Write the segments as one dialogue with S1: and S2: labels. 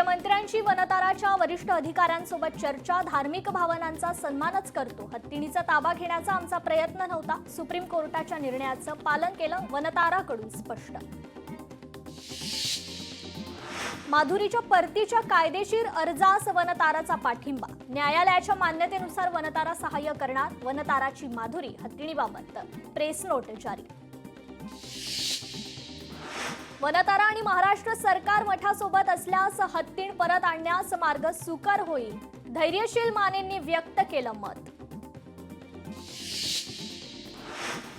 S1: मुख्यमंत्र्यांची वनताराच्या वरिष्ठ अधिकाऱ्यांसोबत चर्चा, धार्मिक भावनांचा सन्मानच करतो. हत्तीणीचा ताबा घेण्याचा आमचा प्रयत्न नव्हता. सुप्रीम कोर्टाच्या निर्णयाचं पालन केलं, वनताराकडून स्पष्ट. माधुरीच्या परतीच्या कायदेशीर अर्जास वनताराचा पाठिंबा. न्यायालयाच्या मान्यतेनुसार वनतारा सहाय्य करणार. वनताराची माधुरी हत्तीणीबाबत प्रेस नोट जारी. वनतारा आणि महाराष्ट्र सरकार मठासोबत असल्यास हत्तीण परत आणण्यास मार्ग सुकर होईल. धैर्यशील मानेंनी व्यक्त केलं मत.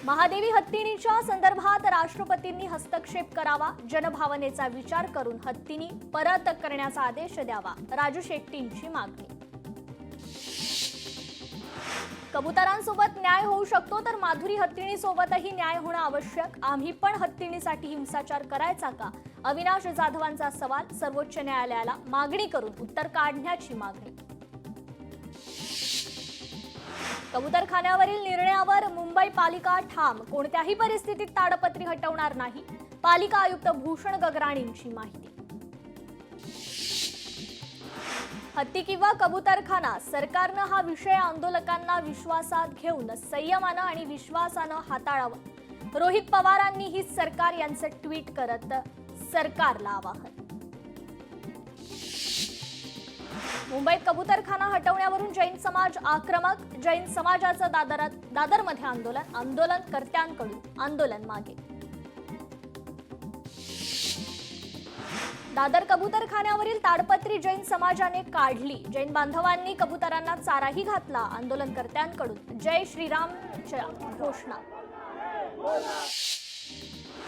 S1: महादेवी हत्तीणीच्या संदर्भात राष्ट्रपतींनी हस्तक्षेप करावा. जनभावनेचा विचार करून हत्तीणी परत करण्याचा आदेश द्यावा. राजू शेट्टींची मागणी. कबुतरांसोबत न्याय होऊ शकतो तर माधुरी हत्तीणीसोबतही न्याय होणं आवश्यक. आम्ही पण हत्तीणीसाठी हिंसाचार करायचा का? अविनाश जाधवांचा सवाल. सर्वोच्च न्यायालयाला मागणी करून उत्तर काढण्याची मागणी. कबुतरखान्यावरील निर्णयावर मुंबई पालिका ठाम. कोणत्याही परिस्थितीत ताडपत्री हटवणार नाही. पालिका आयुक्त भूषण गगराणींची माहिती. हत्ती किंवा कबुतरखाना, सरकारनं हा विषय आंदोलकांना विश्वासात घेऊन संयमानं आणि विश्वासानं हाताळावा. रोहित पवारांनीही सरकार यांचं ट्विट करत सरकारला आवाहन. मुंबईत कबुतरखाना हटवण्यावरून जैन समाज आक्रमक. जैन समाजाचं दादरमध्ये आंदोलनकर्त्यांकडून आंदोलन मागे. दादर कबुतरखान्यावरील ताडपत्री जैन समाजाने काढली. जैन बांधवांनी कबुतरांना चाराही घातला. आंदोलनकर्त्यांकडून जय श्रीरामच्या घोषणा.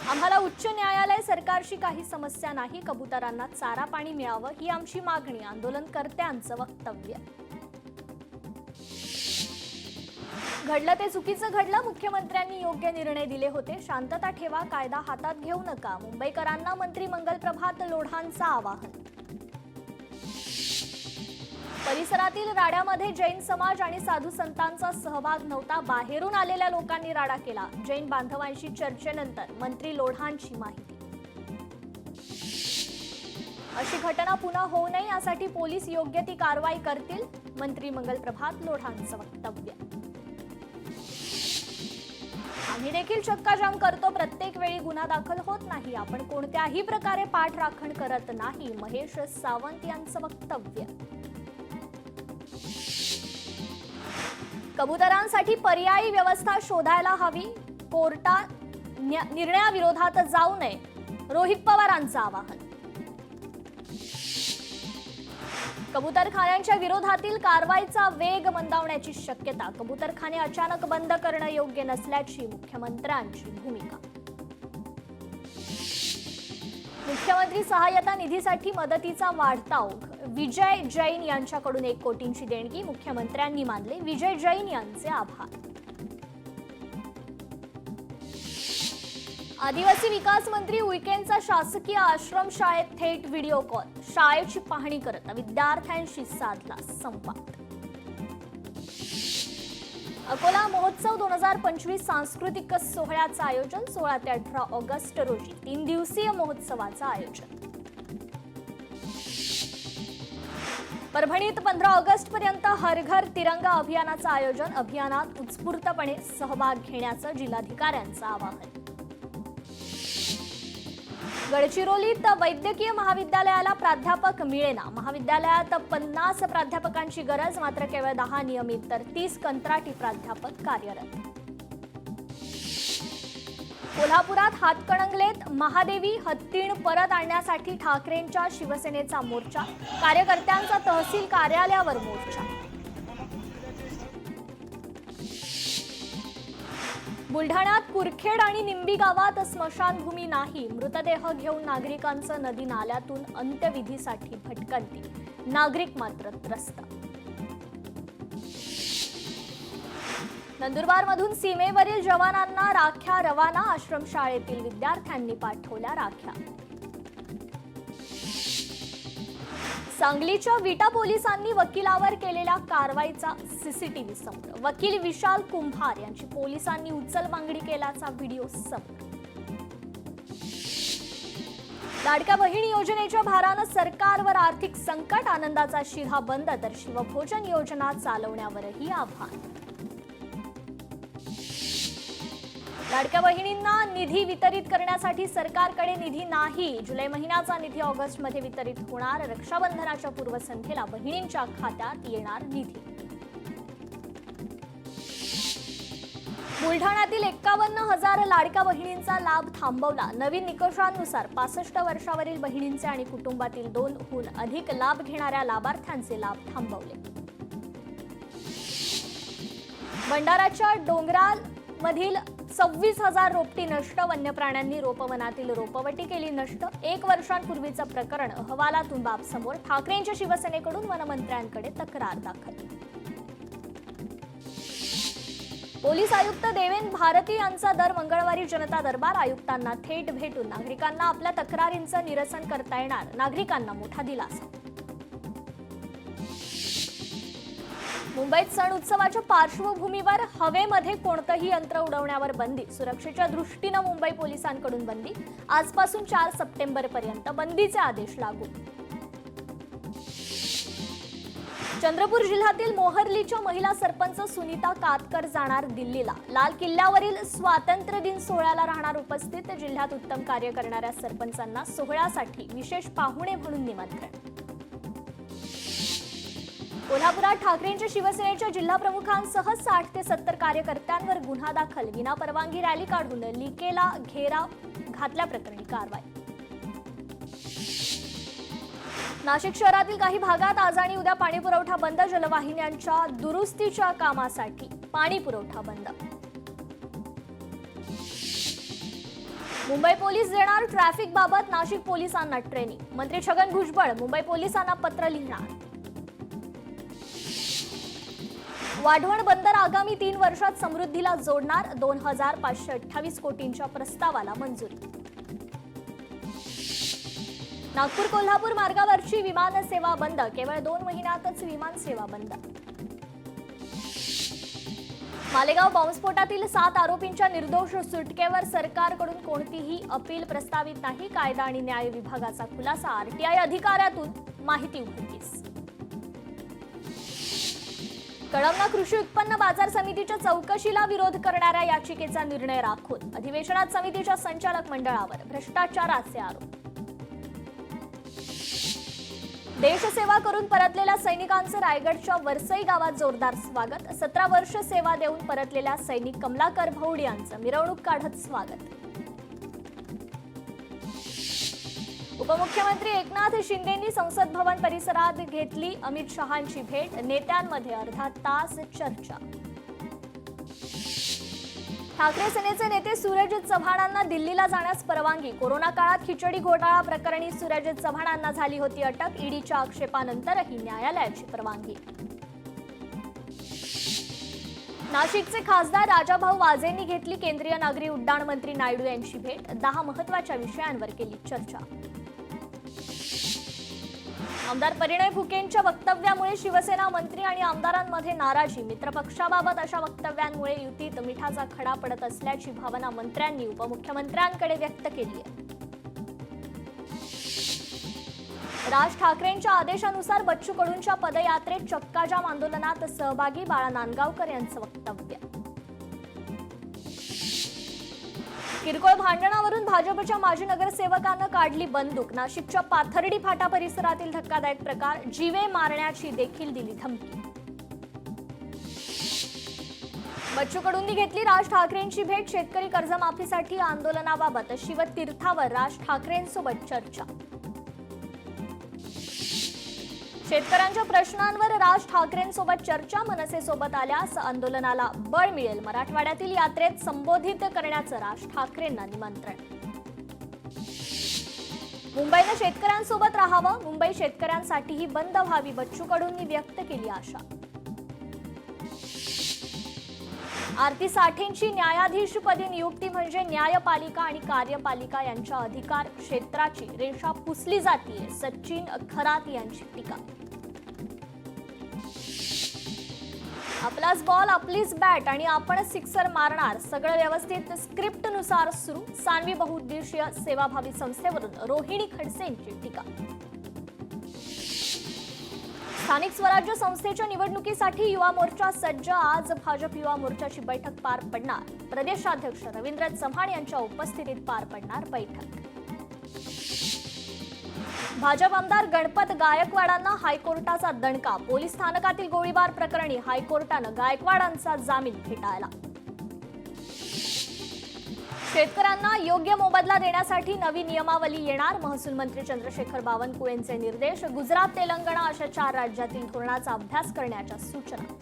S1: आम्हाला उच्च न्यायालय सरकारशी काही समस्या नाही. कबुतरांना चारा पाणी मिळावं ही आमची मागणी. आंदोलनकर्त्यांचं वक्तव्य. घडलं ते चुकीचं घडलं. मुख्यमंत्र्यांनी योग्य निर्णय दिले होते. शांतता ठेवा, कायदा हातात घेऊ नका. मुंबईकरांना मंत्री मंगलप्रभात लोढांचं आवाहन. परिसरातील राड्यामध्ये जैन समाज आणि साधू संतांचा सहभाग नव्हता. बाहेरून आलेल्या लोकांनी राडा केला. जैन बांधवांशी चर्चेनंतर मंत्री लोढांची माहिती. अशी घटना पुन्हा होऊ नये यासाठी पोलीस योग्य ती कारवाई करतील. मंत्री मंगलप्रभात लोढांचं वक्तव्य. आम्ही देखील चक्काजाम करतो. प्रत्येक वेळी गुन्हा दाखल होत नाही. आपण कोणत्याही प्रकारे पाठराखण करत नाही. महेश सावंत यांचं वक्तव्य. कबुतरांसाठी पर्यायी व्यवस्था शोधायला हवी. कोर्टात निर्णयाविरोधात जाऊ नये. रोहित पवारांचं आवाहन. कबुतरखान्यांच्या विरोधातील कारवाईचा वेग मंदावण्याची शक्यता. कबुतरखाने अचानक बंद करणं योग्य नसल्याची मुख्यमंत्र्यांची भूमिका. मुख्यमंत्री सहाय्यता निधीसाठी मदतीचा वाढता ओघ. विजय जैन यांच्याकडून 1 कोटींची देणगी मुख्यमंत्र्यांनी मानले. विजय जैन यांचे आभार. आदिवासी विकास मंत्री उईकेंचा शासकीय आश्रमशाळेत थेट व्हिडिओ कॉल. शाळेची पाहणी करत विद्यार्थ्यांशी साधला संवाद. अकोला महोत्सव 2025 सांस्कृतिक सोहळ्याचं आयोजन. 16 ते 18 ऑगस्ट रोजी 3 दिवसीय महोत्सवाचं आयोजन. परभणीत 15 ऑगस्ट पर्यंत हर घर तिरंगा अभियानाचं आयोजन. अभियानात उत्स्फूर्तपणे सहभाग घेण्याचं जिल्हाधिकाऱ्यांचं आवाहन. गडचिरोलीत वैद्यकीय महाविद्यालयाला प्राध्यापक मिळेना. महाविद्यालयात 50 प्राध्यापकांची गरज, मात्र केवळ 10 नियमित तर 30 कंत्राटी प्राध्यापक कार्यरत. कोल्हापुरात हातकणंगलेत महादेवी हत्तीण परत आणण्यासाठी ठाकरेंच्या शिवसेनेचा मोर्चा. कार्यकर्त्यांचा तहसील कार्यालयावर मोर्चा. बुलढाण्यात कुरखेड आणि निंबी गावात स्मशानभूमी नाही. मृतदेह घेऊन नागरिकांचं नदी नाल्यातून अंत्यविधीसाठी भटकंती. नागरिक मात्र त्रस्त. नंदुरबारमधून सीमेवरील जवानांना राख्या रवाना. आश्रमशाळेतील विद्यार्थ्यांनी पाठवल्या राख्या. सांगलीच्या विटा पोलिसांनी वकिलावर केलेल्या कारवाईचा सीसीटीव्ही समोर. वकील विशाल कुंभार यांची पोलिसांनी उचलबांगडी केल्याचा व्हिडिओ समोर. लाडक्या बहीण योजनेच्या भारानं सरकारवर आर्थिक संकट, आनंदाचा शिधा बंद तर शिवभोजन योजना चालवण्यावरही आव्हान. लाडक्या बहिणींना निधी वितरित करण्यासाठी सरकारकडे निधी नाही. जुलै महिन्याचा निधी ऑगस्टमध्ये वितरित होणार. रक्षाबंधनाच्या पूर्वसंध्येला बहिणींच्या खात्यात येणार निधी. बुलढाण्यातील 51,000 लाडक्या बहिणींचा लाभ थांबवला. नवीन निकषांनुसार 65 वर्षावरील बहिणींचे आणि कुटुंबातील 2हून अधिक लाभ घेणाऱ्या लाभार्थ्यांचे लाभ थांबवले. भंडाराच्या डोंगरामधील 26,000 रोपटी नष्ट. वन्य प्राण्यांनी रोपवनातील रोपवटी केली नष्ट. 1 वर्षांपूर्वीचं प्रकरण अहवालातून बाब समोर. ठाकरेंच्या शिवसेनेकडून वनमंत्र्यांकडे तक्रार दाखल. पोलीस आयुक्त देवेंद्र भारती यांचा दर मंगळवारी जनता दरबार. आयुक्तांना थेट भेटून नागरिकांना आपल्या तक्रारींचं निरसन करता येणार. नागरिकांना मोठा दिलासा. मुंबईत सण उत्सवाच्या पार्श्वभूमीवर हवेमध्ये कोणतंही यंत्र उडवण्यावर बंदी. सुरक्षेच्या दृष्टीनं मुंबई पोलिसांकडून बंदी. आजपासून 4 सप्टेंबरपर्यंत बंदीचे आदेश लागू. चंद्रपूर जिल्ह्यातील मोहर्लीच्या महिला सरपंच सुनीता कातकर जाणार दिल्लीला. लाल किल्ल्यावरील स्वातंत्र्य दिन सोहळ्याला राहणार उपस्थित. जिल्ह्यात उत्तम कार्य करणाऱ्या सरपंचांना सोहळ्यासाठी विशेष पाहुणे म्हणून निमंत्रण. कोल्हापुरात ठाकरेंच्या शिवसेनेच्या जिल्हाप्रमुखांसह 60 ते 70 कार्यकर्त्यांवर गुन्हा दाखल. विनापरवानगी रॅली काढून लिकेला घेराव घातल्याप्रकरणी कारवाई. नाशिक शहरातील काही भागात आज आणि उद्या पाणी पुरवठा बंद. जलवाहिन्यांच्या दुरुस्तीच्या कामासाठी पाणी पुरवठा बंद. मुंबई पोलीस देणार ट्रॅफिक बाबत नाशिक पोलिसांना ट्रेनिंग. मंत्री छगन भुजबळ मुंबई पोलिसांना पत्र लिहिणार. वाढवण बंदर आगामी 3 वर्षात समृद्धीला जोडणार. 2,528 कोटींच्या प्रस्तावाला मंजुरी. नागपूर कोल्हापूर मार्गावरची विमान सेवा बंद. केवळ 2 महिन्यातच विमान सेवा बंद. मालेगाव बॉम्बस्फोटातील 7 आरोपींच्या निर्दोष सुटकेवर सरकारकडून कोणतीही अपील प्रस्तावित नाही. कायदा आणि न्याय विभागाचा खुलासा. आरटीआय अधिकाऱ्यातून माहिती उघडकीस. कळमना कृषी उत्पन्न बाजार समितीच्या चौकशीला विरोध करणाऱ्या याचिकेचा निर्णय राखून. अधिवेशनात समितीच्या संचालक मंडळावर भ्रष्टाचाराचे आरोप. देशसेवा करून परतलेल्या सैनिकांचे रायगडच्या वरसई गावात जोरदार स्वागत. 17 वर्ष सेवा देऊन परतलेल्या सैनिक कमलाकर भौड यांचं मिरवणूक काढत स्वागत. उपमुख्यमंत्री एकनाथ शिंदेंनी संसद भवन परिसरात घेतली अमित शहांची भेट. नेत्यांमध्ये अर्धा तास चर्चा. ठाकरे सेनेचे नेते सूरज चव्हाणांना दिल्लीला जाण्यास परवानगी. कोरोना काळात खिचडी घोटाळा प्रकरणी सूरज चव्हाणांना झाली होती अटक. ईडीच्या आक्षेपानंतरही न्यायालयाची परवानगी. नाशिकचे खासदार राजाभाऊ वाजेंनी घेतली केंद्रीय नागरी उड्डाण मंत्री नायडू यांची भेट. 10 महत्त्वाच्या विषयांवर केली चर्चा. आमदार परिणय फुकेंच्या वक्तव्यामुळे शिवसेना मंत्री आणि आमदारांमध्ये नाराजी. मित्रपक्षाबाबत अशा वक्तव्यांमुळे युतीत मिठाचा खडा पडत असल्याची भावना मंत्र्यांनी उपमुख्यमंत्र्यांकडे व्यक्त केली आहे. राज ठाकरेंच्या आदेशानुसार बच्चू कडूंच्या पदयात्रेत चक्काजाम आंदोलनात सहभागी. बाळा नांदगावकर यांचं वक्तव्य. किरकोळ भांडणावरून भाजपच्या माजी नगरसेवकांना काढली बंदूक. नाशिकच्या पाथर्डी फाटा परिसरातील धक्कादायक प्रकार. जीवे मारण्याची देखील दिली धमकी. बच्चू कडूंनी घेतली राज ठाकरेंची भेट. शेतकरी कर्जमाफीसाठी आंदोलनाबाबत शिवतीर्थावर राज ठाकरेंसोबत चर्चा. शेतकऱ्यांच्या प्रश्नांवर राज ठाकरेंसोबत चर्चा. मनसेसोबत आल्यास आंदोलनाला बळ मिळेल. मराठवाड्यातील यात्रेत संबोधित करण्याचं राज ठाकरेंना निमंत्रण. मुंबईनं शेतकऱ्यांसोबत राहावं. मुंबई शेतकऱ्यांसाठीही बंद व्हावी. बच्चू कडूंनी व्यक्त केली आशा. आरती साठेंची न्यायाधीशपदी नियुक्ती म्हणजे न्यायपालिका आणि कार्यपालिका यांच्या अधिकार क्षेत्राची रेषा पुसली जातीये. सचिन खरात यांची टीका. आपलाच बॉल आपलीच बॅट आणि आपणच सिक्सर मारणार, सगळं व्यवस्थित स्क्रिप्टनुसार सुरू. सानवी बहुउद्देशीय सेवाभावी संस्थेवरून रोहिणी खडसेंची टीका. स्थानिक स्वराज्य संस्थेच्या निवडणुकीसाठी युवा मोर्चा सज्ज. आज भाजप युवा मोर्चाची बैठक पार पडणार. प्रदेशाध्यक्ष रवींद्र चव्हाण यांच्या उपस्थितीत पार पडणार बैठक. भाजप आमदार गणपत गायकवाडांना हायकोर्टाचा दणका. पोलीस स्थानकातील गोळीबार प्रकरणी हायकोर्टानं गायकवाडांचा जामीन फेटाळला. शेतकऱ्यांना योग्य मोबदला देण्यासाठी नवी नियमावली येणार. महसूल मंत्री चंद्रशेखर बावनकुळेंचे निर्देश. गुजरात, तेलंगणा अशा 4 राज्यातील धोरणाचा अभ्यास करण्याच्या सूचना.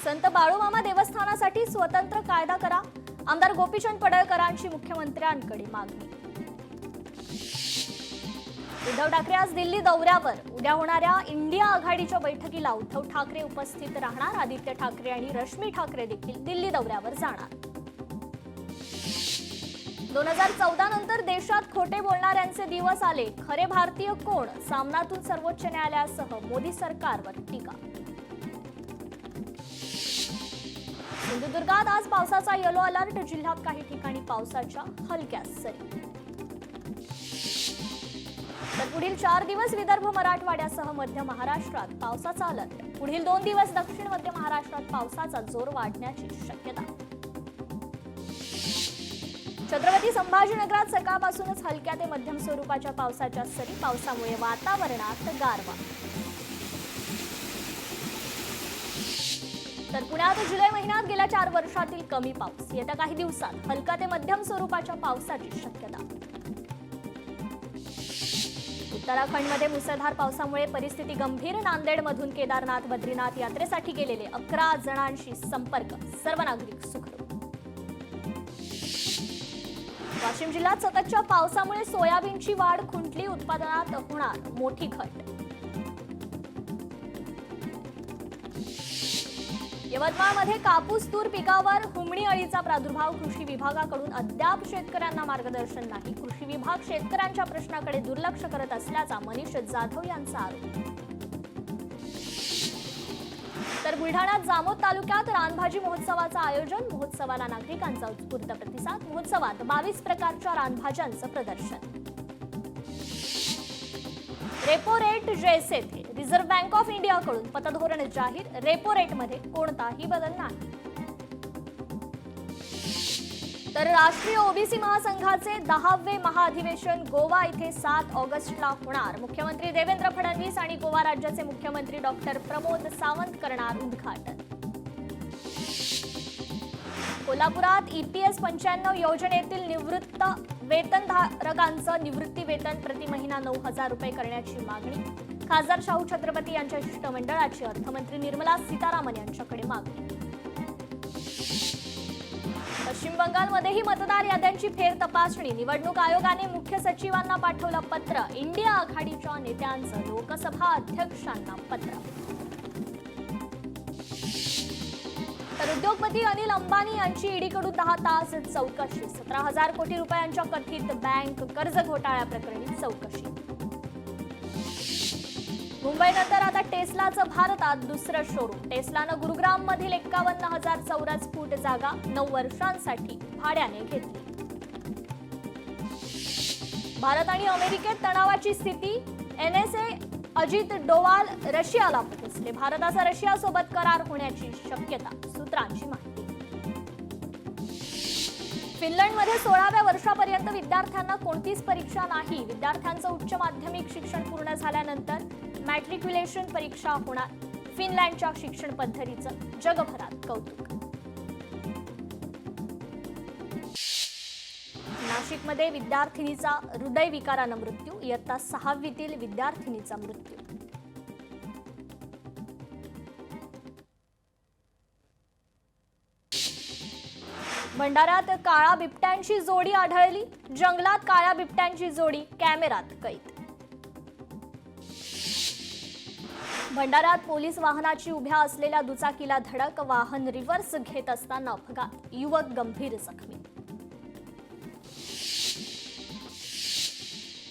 S1: संत बाळूमामा देवस्थानासाठी स्वतंत्र कायदा करा. आमदार गोपीचंद पडळकरांची मुख्यमंत्र्यांकडे मागणी. उद्धव ठाकरे आज दिल्ली दौऱ्यावर. उद्या होणाऱ्या इंडिया आघाडीच्या बैठकीला उद्धव ठाकरे उपस्थित राहणार. आदित्य ठाकरे आणि रश्मी ठाकरे देखील दिल्ली दौऱ्यावर जाणार. 2014 नंतर देशात खोटे बोलणाऱ्यांचे दिवस आले. खरे भारतीय कोण? सामनातून सर्वोच्च न्यायालयासह मोदी सरकारवर टीका. सिंधुदुर्गात आज पावसाचा येलो अलर्ट. जिल्ह्यात काही ठिकाणी पावसाच्या हलक्या सरी. तर पुढील 4 दिवस विदर्भ, मराठवाड्यासह मध्य महाराष्ट्रात पावसाचा अलर्ट. पुढील 2 दिवस दक्षिण मध्य महाराष्ट्रात पावसाचा जोर वाढण्याची शक्यता. छत्रपती संभाजीनगरात सकाळपासूनच हलक्या ते मध्यम स्वरूपाच्या पावसाच्या सरी. पावसामुळे वातावरणात गारवा. तर पुण्यात जुलै महिन्यात गेल्या 4 वर्षातील कमी पाऊस. येत्या काही दिवसात हलका ते मध्यम स्वरूपाच्या पावसाची शक्यता. उत्तराखंडमध्ये मुसळधार पावसामुळे परिस्थिती गंभीर. नांदेडमधून केदारनाथ, बद्रीनाथ यात्रेसाठी गेलेले 11 जणांशी संपर्क. सर्व नागरिक सुखरूप. वाशिम जिल्ह्यात सततच्या पावसामुळे सोयाबीनची वाढ खुंटली. उत्पादनात होणार मोठी घट. यवतमाळमध्ये कापूस तूर पिकावर हुमणी अळीचा प्रादुर्भाव. कृषी विभागाकडून अद्याप शेतकऱ्यांना मार्गदर्शन नाही. कृषी विभाग शेतकऱ्यांच्या प्रश्नाकडे दुर्लक्ष करत असल्याचा मनीष जाधव यांचा आरोप. तर बुलढाण्यात जामोद तालुक्यात रानभाजी महोत्सवाचं आयोजन. महोत्सवाला नागरिकांचा उत्स्फूर्त प्रतिसाद. महोत्सवात 22 प्रकारच्या रानभाज्यांचं प्रदर्शन. रेपो रेट जैसे थे. रिझर्व्ह बँक ऑफ इंडियाकडून पतधोरण जाहीर. रेपो रेटमध्ये कोणताही बदल नाही. तर राष्ट्रीय ओबीसी महासंघाचे 10वे महाअधिवेशन गोवा इथे 7 ऑगस्टला होणार. मुख्यमंत्री देवेंद्र फडणवीस आणि गोवा राज्याचे मुख्यमंत्री डॉक्टर प्रमोद सावंत करणार उद्घाटन. कोल्हापुरात EPS 95 योजनेतील निवृत्त वेतनधारकांचं निवृत्ती वेतन प्रति महिना 9,000 रुपये करण्याची मागणी. खासदार शाहू छत्रपती यांच्या शिष्टमंडळाची अर्थमंत्री निर्मला सीतारामन यांच्याकडे मागणी. पश्चिम बंगालमध्येही मतदार याद्यांची फेर तपासणी. निवडणूक आयोगाने मुख्य सचिवांना पाठवलं पत्र. इंडिया आघाडीच्या नेत्यांचं लोकसभा अध्यक्षांना पत्र. तर उद्योगपती अनिल अंबानी यांची ईडीकडून 10 तास चौकशी. 17,000 कोटी रुपयांच्या कथित बँक कर्ज घोटाळ्याप्रकरणी चौकशी. मुंबईनंतर आता टेस्लाचं भारतात दुसरं शोरूम. टेस्लानं गुरुग्राममधील 51,000 चौरस फूट जागा 9 वर्षांसाठी भाड्याने घेतली. भारत आणि अमेरिकेत तणावाची स्थिती. NSA अजित डोवाल रशियाला पोहोचले. भारताचा रशियासोबत करार होण्याची शक्यता. सूत्रांची माहिती. फिनलंडमध्ये 16व्या वर्षापर्यंत विद्यार्थ्यांना कोणतीच परीक्षा नाही. विद्यार्थ्यांचं उच्च माध्यमिक शिक्षण पूर्ण झाल्यानंतर मॅट्रिक्युलेशन परीक्षा होणार. फिनलँडच्या शिक्षण पद्धतीचं जगभरात कौतुक. नाशिकमध्ये विद्यार्थिनीचा हृदयविकारानं मृत्यू. इयत्ता 6वीतील विद्यार्थिनीचा मृत्यू. भंडाऱ्यात काळा बिबट्यांची जोडी आढळली. जंगलात काळ्या बिबट्यांची जोडी कॅमेऱ्यात कैद. भंडाऱ्यात पोलीस वाहनाची उभ्या असलेल्या दुचाकीला धडक. वाहन रिव्हर्स घेत असताना अपघात. युवक गंभीर जखमी.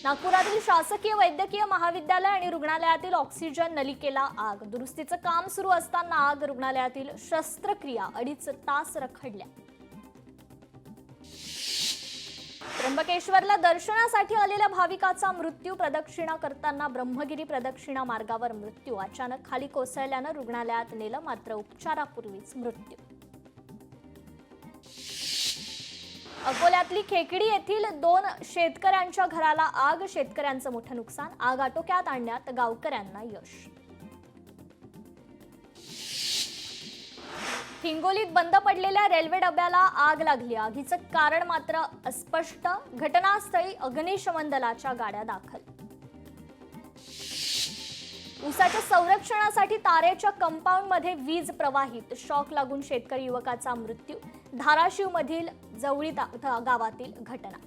S1: नागपुरातील शासकीय वैद्यकीय महाविद्यालय आणि रुग्णालयातील ऑक्सिजन नलिकेला आग. दुरुस्तीचं काम सुरू असताना आग. रुग्णालयातील शस्त्रक्रिया 2.5 तास रखडल्या. त्र्यंबकेश्वरला दर्शनासाठी आलेल्या भाविकाचा मृत्यू. प्रदक्षिणा करताना ब्रह्मगिरी प्रदक्षिणा मार्गावर मृत्यू. अचानक खाली कोसळल्यानं रुग्णालयात नेलं, मात्र उपचारापूर्वीच मृत्यू. अकोल्यातली खेकडी येथील 2 शेतकऱ्यांच्या घराला आग. शेतकऱ्यांचं मोठं नुकसान. आग आटोक्यात आणण्यात गावकऱ्यांना यश. हिंगोलीत बंद पडलेल्या रेल्वे डब्याला आग लागली. आगीचं कारण मात्र अस्पष्ट. घटनास्थळी अग्निशमन दलाच्या गाड्या दाखल. ऊसाच्या संरक्षणासाठी तारेच्या कंपाऊंडमध्ये वीज प्रवाहित. शॉक लागून शेतकरी युवकाचा मृत्यू. धाराशिवमधील जवळी गावातील घटना.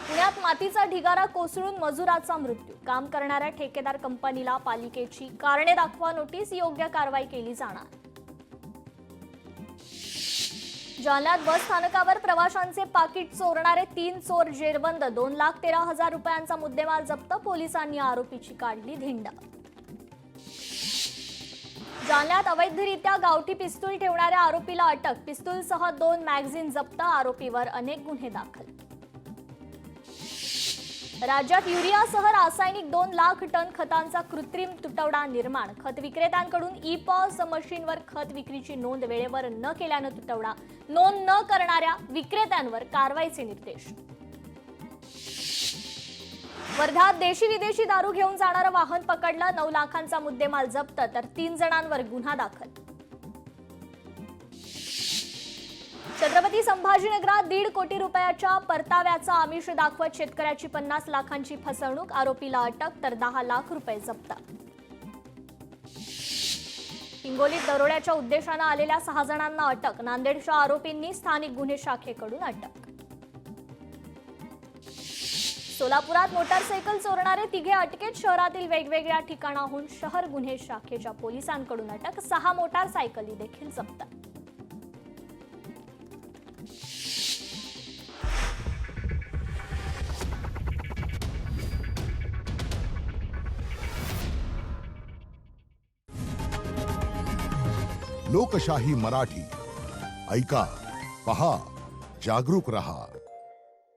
S1: पुण्यात मातीचा ढिगारा कोसळून मजुराचा मृत्यू. काम करणाऱ्या ठेकेदार कंपनीला पालिकेची कारणे दाखवा नोटीस. योग्य कारवाई केली जाणार. जालन्यात बस स्थानकावर प्रवाशांचे पाकिट चोरणारे 3 चोर जेरबंद. 2,13,000 रुपयांचा मुद्देमाल जप्त. पोलिसांनी आरोपीची काढली धिंड. जालन्यात अवैधरित्या गावठी पिस्तूल ठेवणाऱ्या आरोपीला अटक. पिस्तूलसह 2 मॅगझिन जप्त. आरोपीवर अनेक गुन्हे दाखल. राज्यात युरियासह रासायनिक 2 लाख टन खतांचा कृत्रिम तुटवडा निर्माण. खत विक्रेत्यांकडून ई-पॉस मशीनवर खत विक्रीची नोंद वेळेवर न केल्यानं तुटवडा. नोंद न करणाऱ्या विक्रेत्यांवर कारवाईचे निर्देश. वर्ध्यात देशी विदेशी दारू घेऊन जाणारं वाहन पकडलं. 9 लाखांचा मुद्देमाल जप्त, तर 3 जणांवर गुन्हा दाखल. छत्रपती संभाजीनगरात 1.5 कोटी रुपयाच्या परताव्याचा आमिष दाखवत शेतकऱ्याची 50 लाखांची फसवणूक. आरोपीला अटक, तर 10 लाख रुपये जप्त. हिंगोलीत दरोड्याच्या उद्देशानं आलेल्या 6 जणांना अटक. नांदेडच्या आरोपींनी स्थानिक गुन्हे शाखेकडून अटक. सोलापुरात मोटारसायकल चोरणारे 3 अटकेत. शहरातील वेगवेगळ्या ठिकाणाहून शहर गुन्हे शाखेच्या पोलिसांकडून अटक. 6 मोटारसायकली देखील जप्त.
S2: लोकशाही मराठी ऐका, पहा, जागरूक रहा.